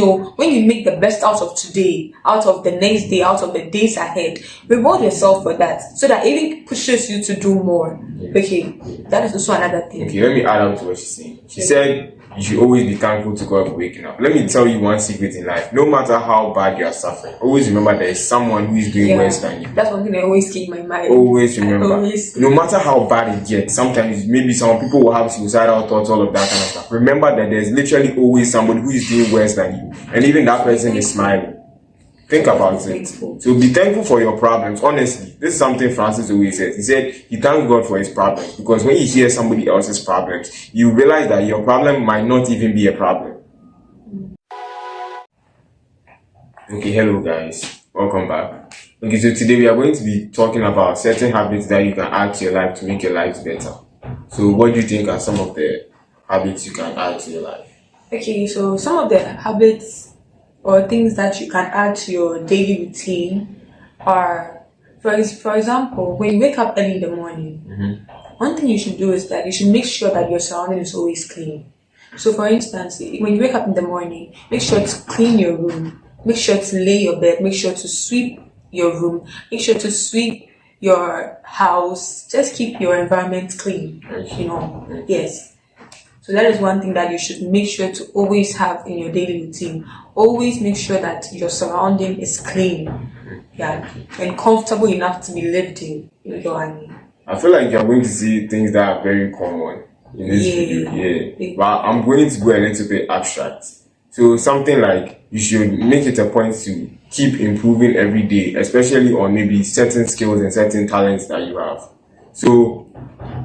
So when you make the best out of today, out of the next day, out of the days ahead, reward yourself for that, so that it even pushes you to do more. Okay, that is also another thing. Okay, let me add on to what she's saying. She said you should always be thankful to God for waking up. Let me tell you one secret in life. No matter how bad you are suffering, always remember there is someone who is doing worse than you. That's one thing I always keep in my mind. Always remember. No matter how bad it gets, sometimes maybe some people will have suicidal thoughts, all of that kind of stuff. Remember that there's literally always somebody who is doing worse than you. And even that person is smiling. Think about it. So be thankful for your problems. Honestly, this is something Francis always says. He said he thanks God for his problems, because when you hear somebody else's problems, you realize that your problem might not even be a problem. Okay, hello guys. Welcome back. Okay, so today we are going to be talking about certain habits that you can add to your life to make your lives better. So what do you think are some of the habits you can add to your life? Okay, so some of the habits or things that you can add to your daily routine are, for example, when you wake up early in the morning, one thing you should do is that you should make sure that your surrounding is always clean. So for instance, when you wake up in the morning, make sure to clean your room, make sure to lay your bed, make sure to sweep your room, make sure to sweep your house, just keep your environment clean, yes. So that is one thing that you should make sure to always have in your daily routine. Always make sure that your surrounding is clean, and comfortable enough to be lived in. You know what I mean? I feel like you're going to see things that are very common in this video. But I'm going to go a little bit abstract. So something like you should make it a point to keep improving every day, especially on maybe certain skills and certain talents that you have. So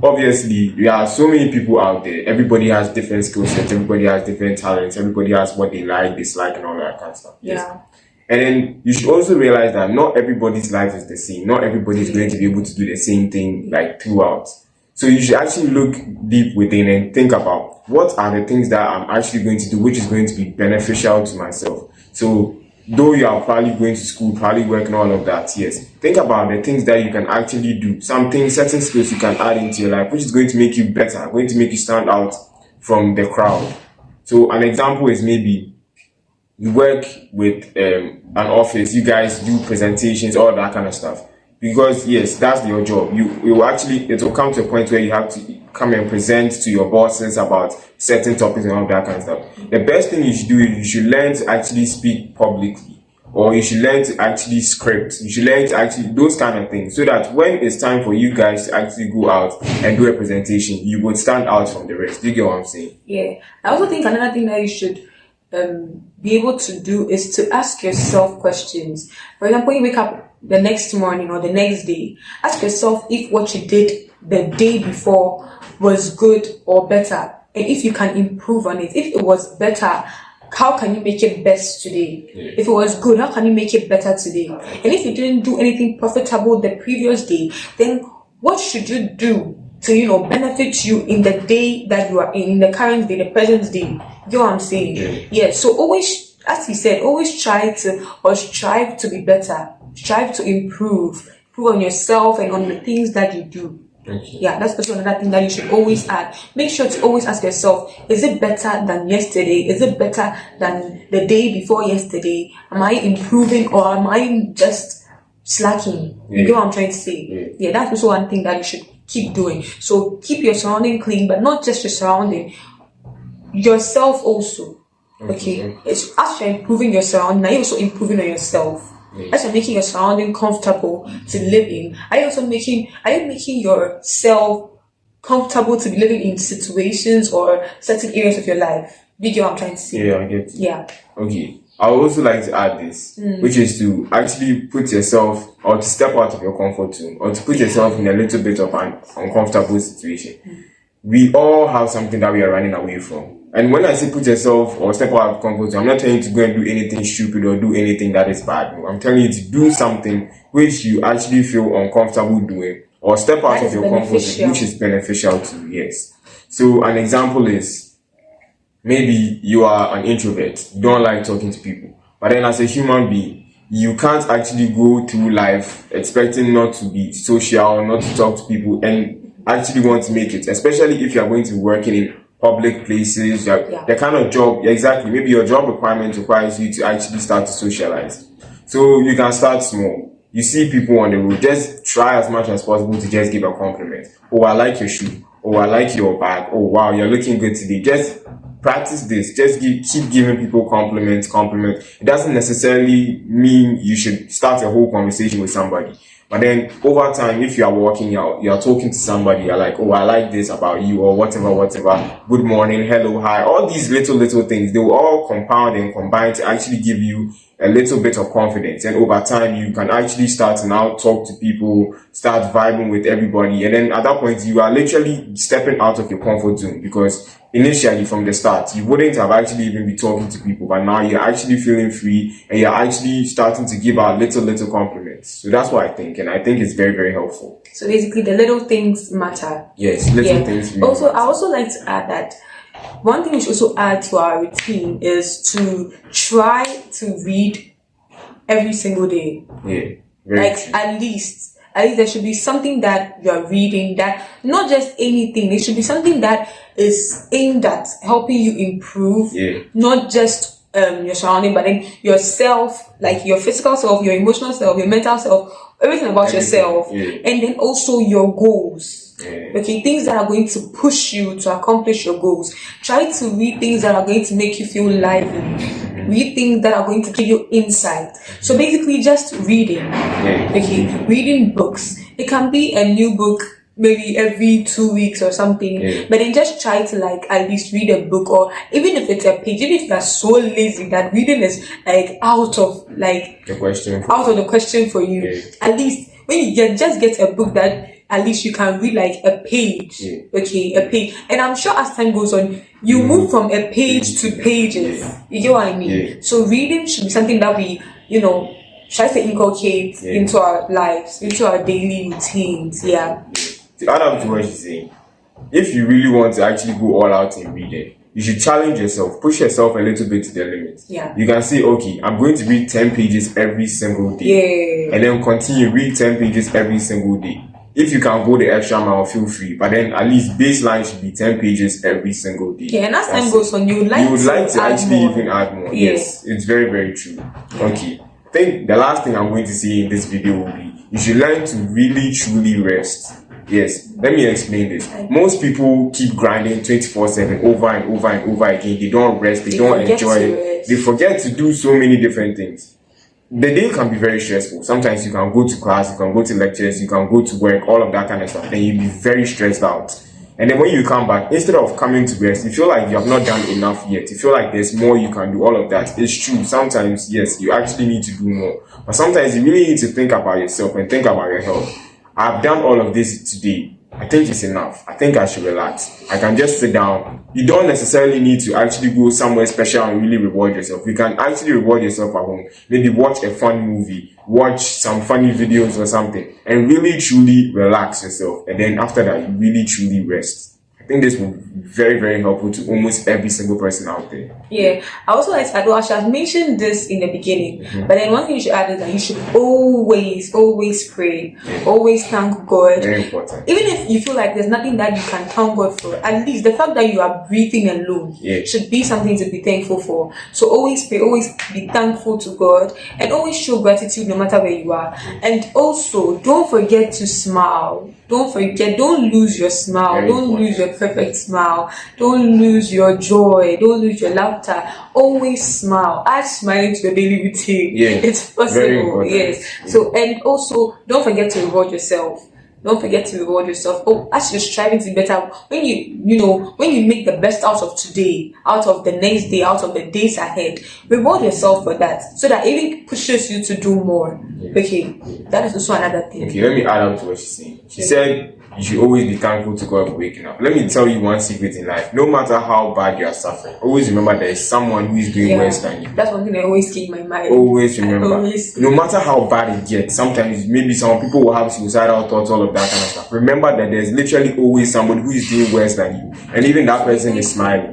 obviously, there are so many people out there. Everybody has different skill sets. Everybody has different talents. Everybody has what they like, dislike, and all that kind of stuff. Yeah. And then you should also realize that not everybody's life is the same. Not everybody is going to be able to do the same thing like throughout. So you should actually look deep within and think about what are the things that I'm actually going to do, which is going to be beneficial to myself. So though you are probably going to school, probably working, all of that, yes, think about the things that you can actually do. Certain skills you can add into your life, which is going to make you better, going to make you stand out from the crowd. So an example is maybe you work with an office, you guys do presentations, all that kind of stuff. Because yes, that's your job. It will come to a point where you have to come and present to your bosses about certain topics and all that kind of stuff. The best thing you should do is you should learn to actually speak publicly, or you should learn to actually script. You should learn to actually those kind of things, so that when it's time for you guys to actually go out and do a presentation, you would stand out from the rest. Do you get what I'm saying? Yeah. I also think another thing that you should be able to do is to ask yourself questions. For example, when you wake up the next morning or the next day, ask yourself if what you did the day before was good or better, and if you can improve on it. If it was better, how can you make it best today? If it was good, how can you make it better today? And if you didn't do anything profitable the previous day, then what should you do to benefit you in the day that you are in the current day, the present day? You know what I'm saying? Yeah. So always, as he said, always strive to be better. Strive to improve on yourself and on the things that you do. Yeah, that's also another thing that you should always add. Make sure to always ask yourself, is it better than yesterday? Is it better than the day before yesterday? Am I improving, or am I just slacking? You know what I'm trying to say? Yeah, that's also one thing that you should keep doing. So keep your surrounding clean, but not just your surrounding, yourself also. Okay? It's as you're improving your surrounding, now you're also improving on yourself. As you're making your surrounding comfortable to live in, are you making yourself comfortable to be living in situations or certain areas of your life? Do you get what I'm trying to say? Yeah, I get it. Yeah. Okay. I would also like to add this, which is to actually put yourself, or to step out of your comfort zone, or to put yourself in a little bit of an uncomfortable situation. We all have something that we are running away from. And when I say put yourself or step out of comfort zone, I'm not telling you to go and do anything stupid or do anything that is bad. No, I'm telling you to do something which you actually feel uncomfortable doing, or step out of your comfort zone, which is beneficial to you. Yes. So an example is, maybe you are an introvert, you don't like talking to people, but then as a human being, you can't actually go through life expecting not to be social, not to talk to people, and actually want to make it, especially if you are going to be working in public places, the kind of job, exactly, maybe your job requirement requires you to actually start to socialize. So you can start small. You see people on the road, just try as much as possible to just give a compliment. Oh, I like your shoe. Oh, I like your bag. Oh, wow, you're looking good today. Just practice this. Just keep giving people compliments. It doesn't necessarily mean you should start a whole conversation with somebody. But then over time, if you are walking, you're talking to somebody, you're like, oh, I like this about you, or whatever. Good morning, hello, hi. All these little things, they will all compound and combine to actually give you a little bit of confidence. And over time, you can actually start to now talk to people, start vibing with everybody. And then at that point, you are literally stepping out of your comfort zone, because initially from the start, you wouldn't have actually even been talking to people, but now you're actually feeling free and you're actually starting to give out little compliments. So that's what I think, and I think it's very, very helpful. So basically, the little things matter. Yes, little things really also matter. I also like to add that one thing we should also add to our routine is to try to read every single day. Yeah, very like true. at least there should be something that you're reading, that not just anything, it should be something that is aimed at helping you improve, not just your surrounding, but then yourself, like your physical self, your emotional self, your mental self, everything about yourself, and then also your goals. Okay, things that are going to push you to accomplish your goals. Try to read things that are going to make you feel lively. Read things that are going to give you insight. So basically, just reading. Okay, reading books. It can be a new book maybe every 2 weeks or something, but then just try to like at least read a book, or even if it's a page, even if you are so lazy that reading is like out of the question for you, at least when you get a book that at least you can read like a page, a page. And I'm sure as time goes on, you move from a page to pages. You get what I mean? So reading should be something that we, try to inculcate into our lives, into our daily routines. To add up to what she's saying, if you really want to actually go all out in reading, you should challenge yourself, push yourself a little bit to the limit. You can say, okay, I'm going to read 10 pages every single day. And then continue, read 10 pages every single day. If you can go the extra mile, feel free. But then at least baseline should be 10 pages every single day. And as time goes on, you would like to actually more. even add more. Yes, it's very, very true. Okay. I think the last thing I'm going to say in this video will be, you should learn to really, truly rest. Yes, let me explain this. Most people keep grinding 24/7 over and over and over again. They don't rest, they don't enjoy it. They forget to do so many different things. The day can be very stressful. Sometimes you can go to class, you can go to lectures, you can go to work, all of that kind of stuff. Then you'll be very stressed out. And then when you come back, instead of coming to rest, you feel like you have not done enough yet. You feel like there's more you can do, all of that. It's true. Sometimes, yes, you actually need to do more. But sometimes you really need to think about yourself and think about your health. I've done all of this today. I think it's enough. I think I should relax. I can just sit down. You don't necessarily need to actually go somewhere special and really reward yourself. You can actually reward yourself at home. Maybe watch a fun movie, watch some funny videos or something, and really truly relax yourself. And then after that, you really truly rest. I think this will be very, very helpful to almost every single person out there. I also like to add, I should have mentioned this in the beginning, but then one thing you should add is that you should always pray, always thank God. Very important. Even if you feel like there's nothing that you can thank God for, at least the fact that you are breathing alone should be something to be thankful for. So always pray, always be thankful to God, and always show gratitude no matter where you are. And also, don't forget to smile. Don't lose your smile. Don't lose your perfect smile. Don't lose your joy. Don't lose your laughter. Always smile. Add smiling to your daily routine. It's possible. So, and also, don't forget to reward yourself. Don't forget to reward yourself. As you're striving to be better, when you make the best out of today, out of the next day, out of the days ahead, reward yourself for that, so that it even pushes you to do more. Okay, that is also another thing. Okay, let me add on to what she's saying. She said you should always be thankful to God for waking up. Let me tell you one secret in life. No matter how bad you are suffering, always remember there is someone who is doing worse than you. That's one thing I always keep in my mind. Always remember. No matter how bad it gets, sometimes maybe some people will have suicidal thoughts, all of that kind of stuff. Remember that there's literally always somebody who is doing worse than you. And even that person is smiling.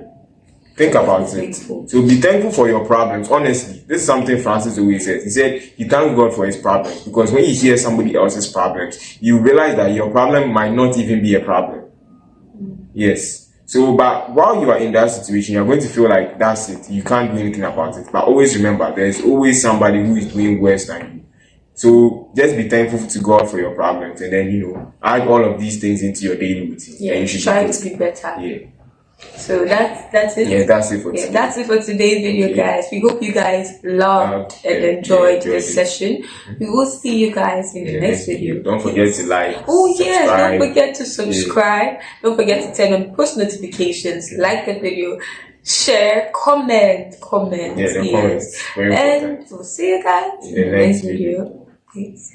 Think about it. So be thankful for your problems. Honestly, this is something Francis always says. He said he thanks God for his problems, because when you hear somebody else's problems, you realize that your problem might not even be a problem. Yes. So, but while you are in that situation, you're going to feel like that's it. You can't do anything about it. But always remember, there's always somebody who is doing worse than you. So just be thankful to God for your problems, and then add all of these things into your daily routine. Yeah, and you should try to be better. Yeah. So that's it. Yeah, that's it for today. Yeah, that's it for today's video, guys. We hope you guys loved and enjoyed this session. We will see you guys in the next video. Don't forget to like. Yes, don't forget to subscribe. Don't forget to turn on post notifications. Like the video, share, comment. Yeah, the comments. Very and important. we'll see you guys in the next video. Peace.